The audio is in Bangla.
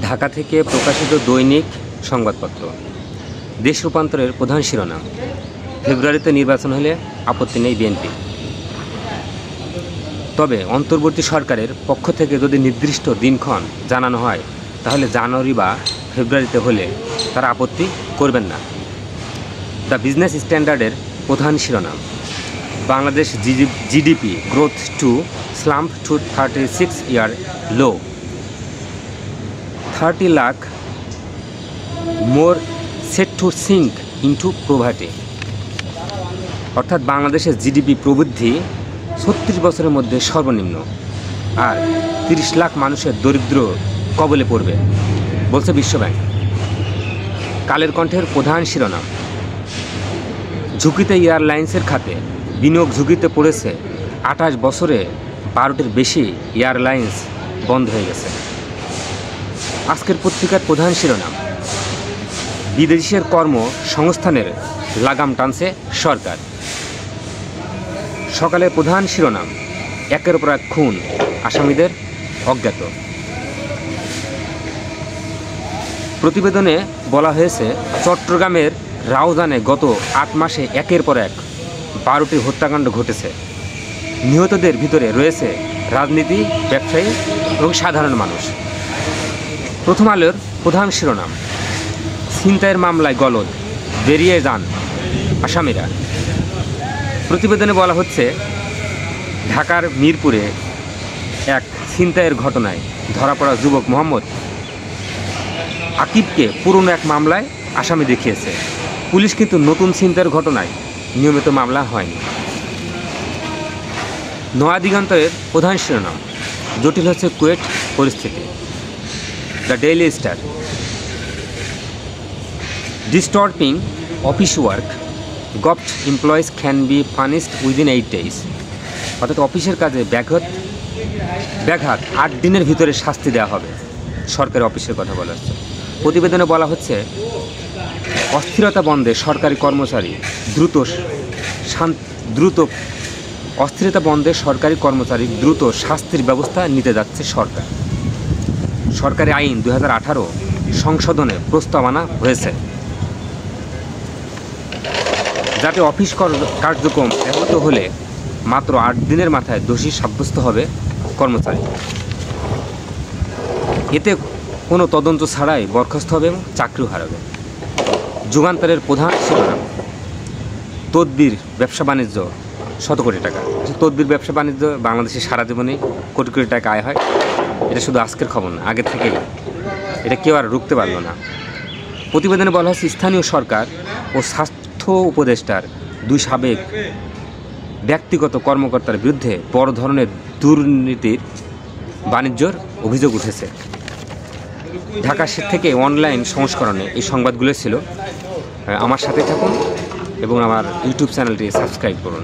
ঢাকা থেকে প্রকাশিত দৈনিক সংবাদপত্র। দেশ রূপান্তরের প্রধান শিরোনাম, ফেব্রুয়ারিতে নির্বাচন হলে আপত্তি নেই বিএনপি। তবে অন্তর্বর্তী সরকারের পক্ষ থেকে যদি নির্দিষ্ট দিনক্ষণ জানানো হয় তাহলে জানুয়ারি বা ফেব্রুয়ারিতে হলে তারা আপত্তি করবেন না। দ্য বিজনেস স্ট্যান্ডার্ডের প্রধান শিরোনাম, Bangladesh GDP growth to slump to 36-year low, 30 lakh more set to sink into poverty। অর্থাৎ বাংলাদেশের জিডিপি প্রবৃদ্ধি 36 বছরের মধ্যে সর্বনিম্ন, আর 30 লাখ মানুষের দরিদ্র কবলে পড়বে বলছে বিশ্বব্যাংক। কালের কণ্ঠের প্রধান শিরোনাম, ঝুঁকিতে এয়ারলাইন্সের খাতে, বিনিয়োগ ঝুঁকিতে পড়েছে। 28 বছরে 12টির বেশি এয়ারলাইন্স বন্ধ হয়ে গেছে। আজকের পত্রিকার প্রধান শিরোনাম, বিদেশিদের কর্মসংস্থানের লাগাম টানছে সরকার। সকালের প্রধান শিরোনাম, একের পর এক খুন, আসামিদের অজ্ঞাত। প্রতিবেদনে বলা হয়েছে, চট্টগ্রামের রাউজানে গত 8 মাসে একের পর এক 12টি হত্যাকাণ্ড ঘটেছে। নিহতদের ভিতরে রয়েছে রাজনীতি, ব্যবসায়ী এবং সাধারণ মানুষ। প্রথম আলোর প্রধান শিরোনাম, ছিনতাইয়ের মামলায় গলদ, বেরিয়ে যান আসামিরা। প্রতিবেদনে বলা হচ্ছে, ঢাকার মিরপুরে এক ছিনতাইয়ের ঘটনায় ধরা পড়া যুবক মোহাম্মদ আকিবকে পুরনো এক মামলায় আসামি দেখিয়েছে পুলিশ, কিন্তু নতুন ছিনতাইয়ের ঘটনায় নিয়মিত মামলা হয়নি। নয়া দিগন্তের প্রধান শিরোনাম, জটিল হচ্ছে কুয়েট পরিস্থিতি। The daily star, disturbing office work, govt employees can be punished within 8 days। অর্থাৎ অফিসের কাজে ব্যাঘাত 8 দিনের ভিতরে শাস্তি দেওয়া হবে, সরকারি অফিসের কথা বলা হচ্ছে। প্রতিবেদনে বলা হচ্ছে, অস্থিরতা বন্ধে সরকারি কর্মচারী দ্রুত শাস্তির ব্যবস্থা নিতে যাচ্ছে সরকার। সরকারি আইন 2018 সংশোধনে প্রস্তাবনা হয়েছে, যাতে অফিস কার্যক্রম ব্যাহত হলে মাত্র 8 দিনের মাথায় দোষী সাব্যস্ত হবে কর্মচারী। এতে কোনো তদন্ত ছাড়াই বরখাস্ত হবে এবং চাকরিও হারাবে। যুগান্তরের প্রধান শিরোনাম, তদবির ব্যবসা বাণিজ্য শত কোটি টাকা। তদবির ব্যবসা বাণিজ্য বাংলাদেশে সারা জীবনে কোটি কোটি টাকা আয় হয়। এটা শুধু আজকের খবর না, আগে থেকেই এটা কেউ আর রুখতে পারলো না। প্রতিবেদনে বলা হচ্ছে, স্থানীয় সরকার ও স্বাস্থ্য উপদেষ্টার 2 সাবেক ব্যক্তিগত কর্মকর্তার বিরুদ্ধে বড় ধরনের দুর্নীতির বাণিজ্যর অভিযোগ উঠেছে। ঢাকা থেকে অনলাইন সংস্করণে এই সংবাদগুলো ছিল। আমার সাথে থাকুন এবং আমার ইউটিউব চ্যানেলটি সাবস্ক্রাইব করুন।